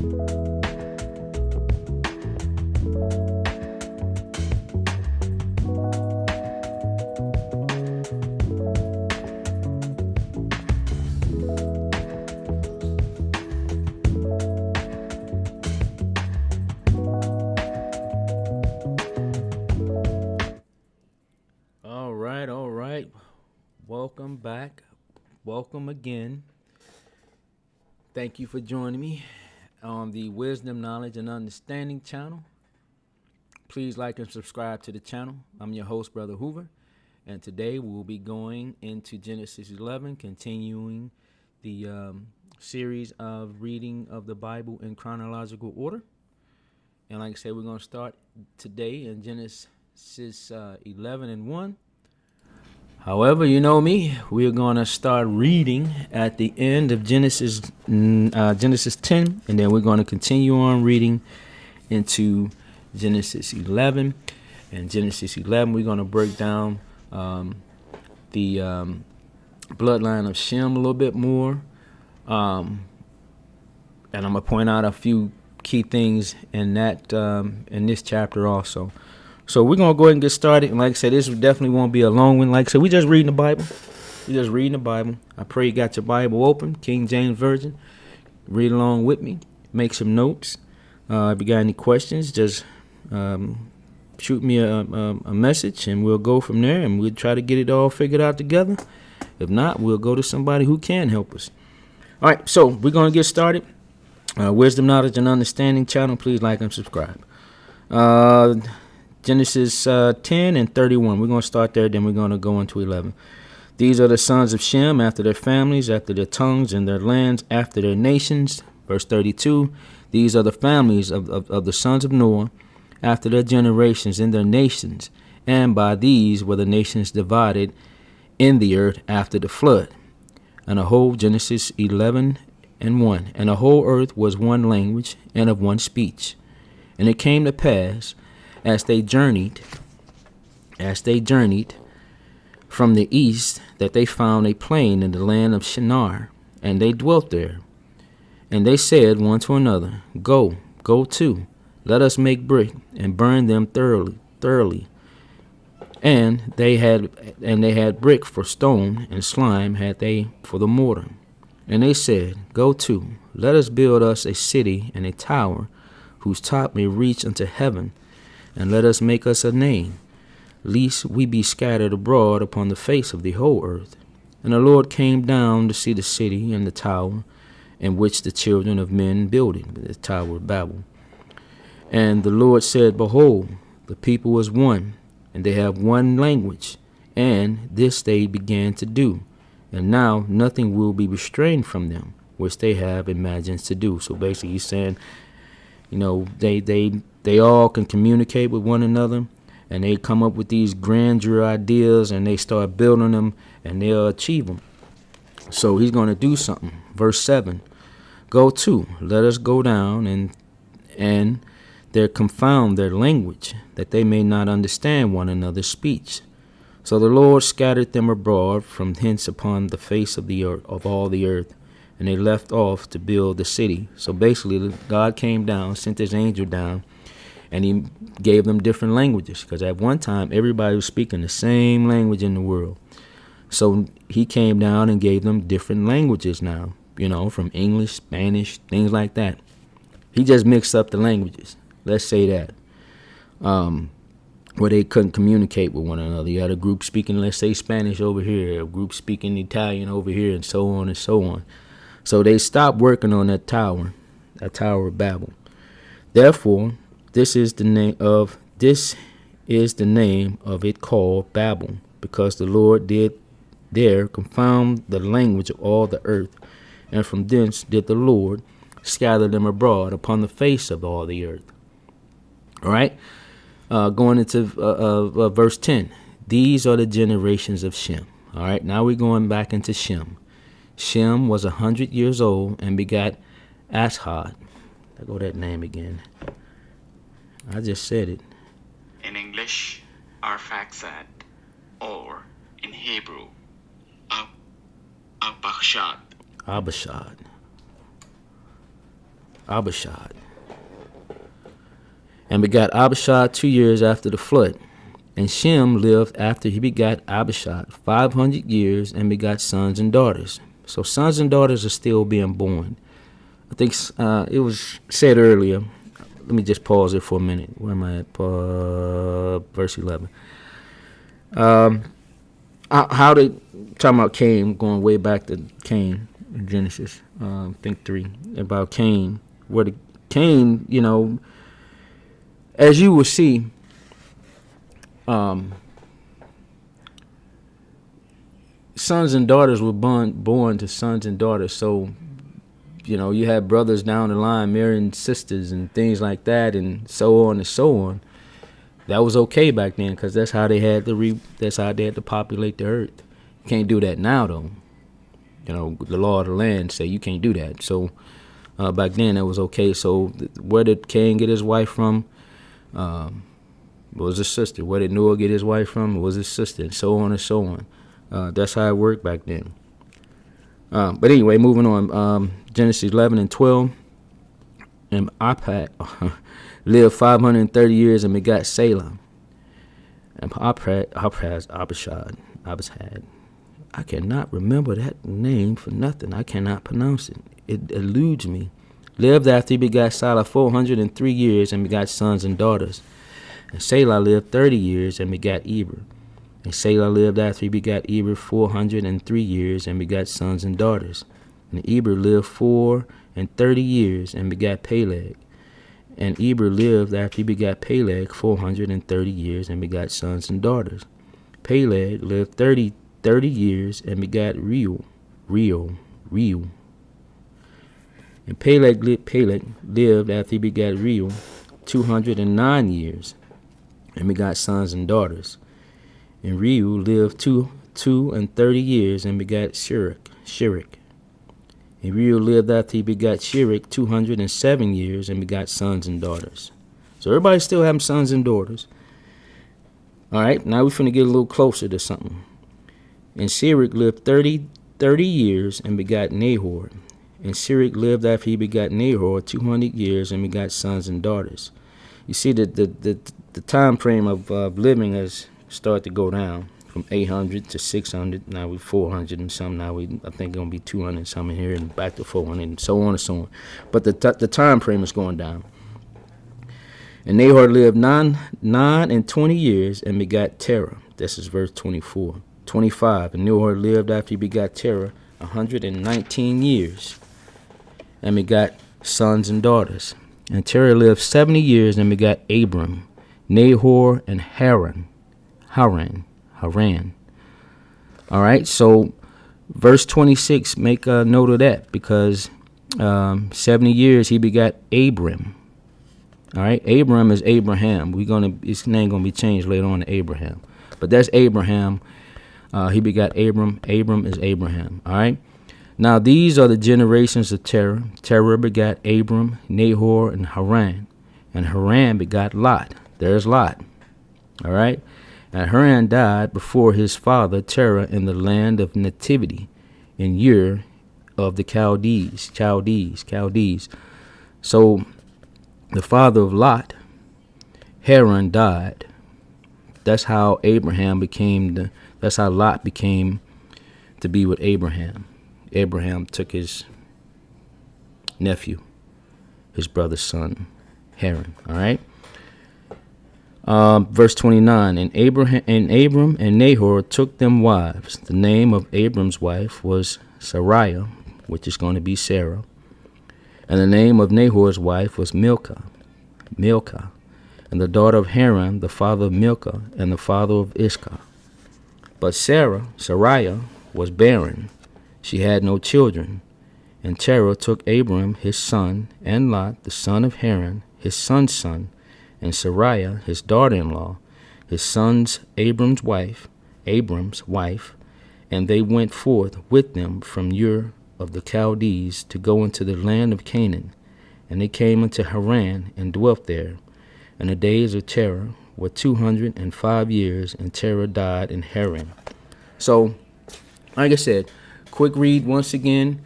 All right. Welcome back. Welcome again. Thank you for joining me on the Wisdom, Knowledge, and Understanding channel. Please like and subscribe to the channel. I'm your host, Brother Hoover, and today we'll be going into Genesis 11, continuing the series of reading of the Bible in chronological order. And like I said, we're going to start today in Genesis 11 and 1. However, you know me, we're going to start reading at the end of Genesis 10, and then we're going to continue on reading into Genesis 11. And Genesis 11, we're going to break down the bloodline of Shem a little bit more. And I'm going to point out a few key things in that in this chapter also. So we're going to go ahead and get started. And like I said, this definitely won't be a long one. Like I said, we just reading the Bible. I pray you got your Bible open, King James Version. Read along with me. Make some notes. If you got any questions, just shoot me a message, and we'll go from there, and we'll try to get it all figured out together. If not, we'll go to somebody who can help us. All right, so we're going to get started. Wisdom, Knowledge, and Understanding channel. Please like and subscribe. Genesis 10 and 31. We're going to start there, then we're going to go into 11. These are the sons of Shem after their families, after their tongues, and their lands, after their nations. Verse 32. These are the families of the sons of Noah after their generations in their nations. And by these were the nations divided in the earth after the flood. And the whole Genesis 11 and 1. And the whole earth was one language and of one speech. And it came to pass, as they journeyed from the east, that they found a plain in the land of Shinar, and they dwelt there. And they said one to another, Go to, let us make brick, and burn them thoroughly. And they had brick for stone, and slime had they for the mortar. And they said, Go to, let us build us a city and a tower, whose top may reach unto heaven, and let us make us a name, lest we be scattered abroad upon the face of the whole earth. And the Lord came down to see the city and the tower, in which the children of men building, the tower of Babel. And the Lord said, Behold, the people is one, and they have one language, and this they began to do. And now nothing will be restrained from them, which they have imagined to do. So basically he's saying, you know, they all can communicate with one another, and they come up with these grandeur ideas, and they start building them, and they'll achieve them. So he's going to do something. Verse 7, Go to, let us go down, and there confound their language, that they may not understand one another's speech. So the Lord scattered them abroad from hence upon the face of the earth, of all the earth, and they left off to build the city. So basically, God came down, sent his angel down, and he gave them different languages, because at one time everybody was speaking the same language in the world. So he came down and gave them different languages now, you know, from English, Spanish, things like that. He just mixed up the languages. Let's say that. Where they couldn't communicate with one another. You had a group speaking, let's say, Spanish over here, a group speaking Italian over here, and so on and so on. So they stopped working on that tower of Babel. Therefore, this is the name of it called Babel, because the Lord did there confound the language of all the earth, and from thence did the Lord scatter them abroad upon the face of all the earth. All right, going into verse 10. These are the generations of Shem. All right, now we're going back into Shem. Shem was 100 years old and begat Ashad. I go that name again. I just said it. In English, Arphaxad, or in Hebrew, Abashad. Abashad. Abishad. And begot Abishad 2 years after the flood. And Shem lived after he begot Abishad 500 years and begot sons and daughters. So sons and daughters are still being born. I think it was said earlier. Let me just pause it for a minute. Where am I at? Verse 11. How they talking about Cain, going way back to Cain in Genesis, I think 3, about Cain, where the Cain, as you will see, sons and daughters were born to sons and daughters. So, you had brothers down the line marrying sisters and things like that, and so on and so on. That was okay back then because that's how they had to populate the earth. You can't do that now, though. The law of the land say you can't do that. So back then that was okay. So where did Cain get his wife from? It was his sister. Where did Noah get his wife from? It was his sister, and so on and so on. That's how it worked back then. But anyway, moving on. Genesis 11 and 12. And Apad lived 530 years and begot Selah. And Abishad. I cannot remember that name for nothing. I cannot pronounce it. It eludes me. Lived after he begot Selah 403 years and begot sons and daughters. And Selah lived 30 years and begot Eber. And Selah lived after he begot Eber 403 years and begot sons and daughters. And Eber lived 430 years and begot Peleg. And Eber lived after he begot Peleg 430 years and begot sons and daughters. Peleg lived 30 years and begot Reu. And Peleg lived after he begot Reu 209 years and begot sons and daughters. And Reu lived 230 years and begot Shirek. And Reu lived after he begot Shirek 207 years and begot sons and daughters. So everybody still having sons and daughters. All right, now we're finna get a little closer to something. And Shirek lived 30 years and begot Nahor. And Shirek lived after he begot Nahor 200 years and begot sons and daughters. You see that the time frame of living has started to go down from 800 to 600. Now we 400 and some. Now I think going to be 200 and some in here and back to 400 and so on and so on. But the time frame is going down. And Nahor lived 9 and 20 years and begot Terah. This is verse 25. And Nahor lived after he begot Terah 119 years and begot sons and daughters. And Terah lived 70 years and begot Abram, Nahor, and Haran. All right, so verse 26, make a note of that because 70 years he begot Abram. All right, Abram is Abraham. His name gonna be changed later on to Abraham, but that's Abraham. He begot Abram. Abram is Abraham. All right. Now these are the generations of Terah. Terah begot Abram, Nahor, and Haran. And Haran begot Lot. There's Lot. All right. And Haran died before his father Terah in the land of nativity, in Ur of the Chaldees. So the father of Lot, Haran, died. That's how that's how Lot became to be with Abraham. Abraham took his nephew, his brother's son, Haran. All right. Verse 29. And Abram and Nahor took them wives. The name of Abram's wife was Sarai, which is going to be Sarah. And the name of Nahor's wife was Milcah. And the daughter of Haran, the father of Milcah, and the father of Iscah. But Sarai, was barren. She had no children. And Terah took Abram his son, and Lot, the son of Haran, his son's son, and Sarai, his daughter-in-law, his son's Abram's wife, and they went forth with them from Ur of the Chaldees to go into the land of Canaan. And they came unto Haran and dwelt there. And the days of Terah were 205 years, and Terah died in Haran. So, like I said, quick read once again.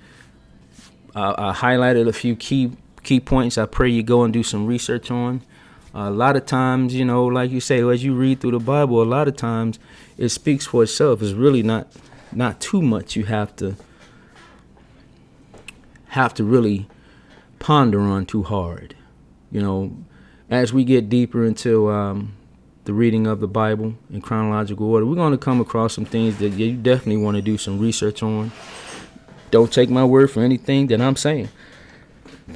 I highlighted a few key key points I pray you go and do some research on. A lot of times, like you say, as you read through the Bible, a lot of times it speaks for itself. It's really not too much you have to really ponder on too hard. As we get deeper into the reading of the Bible in chronological order, we're going to come across some things that you definitely want to do some research on. Don't take my word for anything that I'm saying.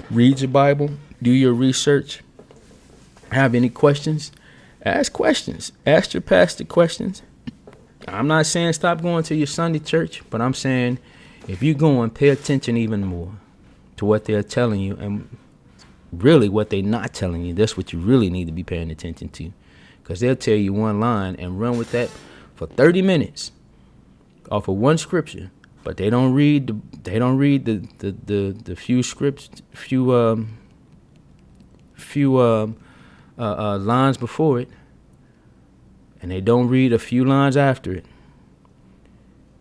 Read your Bible, do your research. Have any questions? Ask questions. Ask your pastor questions. I'm not saying stop going to your Sunday church, but I'm saying if you're going, pay attention even more to what they're telling you, and really what they're not telling you. That's what you really need to be paying attention to, because they'll tell you one line and run with that for 30 minutes off of one scripture, but they don't read the few lines before it, and they don't read a few lines after it.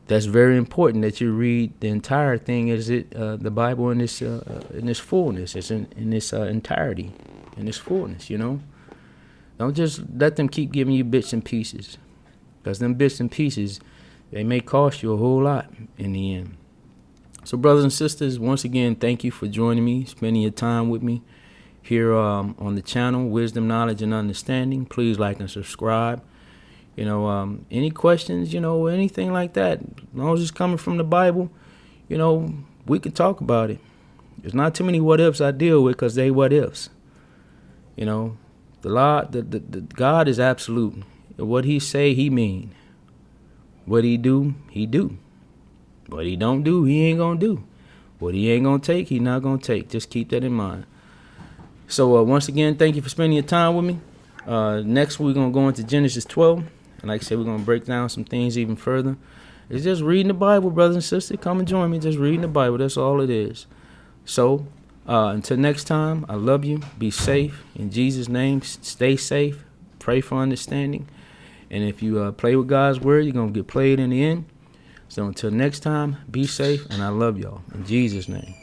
That's very important that you read the entire thing, the Bible in this fullness, it's in this entirety, in this fullness. Don't just let them keep giving you bits and pieces, because them bits and pieces, they may cost you a whole lot in the end. So, brothers and sisters, once again, thank you for joining me, spending your time with me here on the channel, Wisdom, Knowledge, and Understanding. Please like and subscribe. Any questions, anything like that, as long as it's coming from the Bible, we can talk about it. There's not too many what ifs I deal with, because they what ifs. The God is absolute. What he say, he mean. What he do, he do. What he don't do, he ain't gonna do. What he ain't gonna take, he not gonna take. Just keep that in mind. So once again, thank you for spending your time with me. Next, we're gonna go into Genesis 12. And like I said, we're going to break down some things even further. It's just reading the Bible, brothers and sisters. Come and join me. Just reading the Bible. That's all it is. So, until next time, I love you. Be safe. In Jesus' name, stay safe. Pray for understanding. And if you play with God's word, you're going to get played in the end. So until next time, be safe. And I love y'all. In Jesus' name.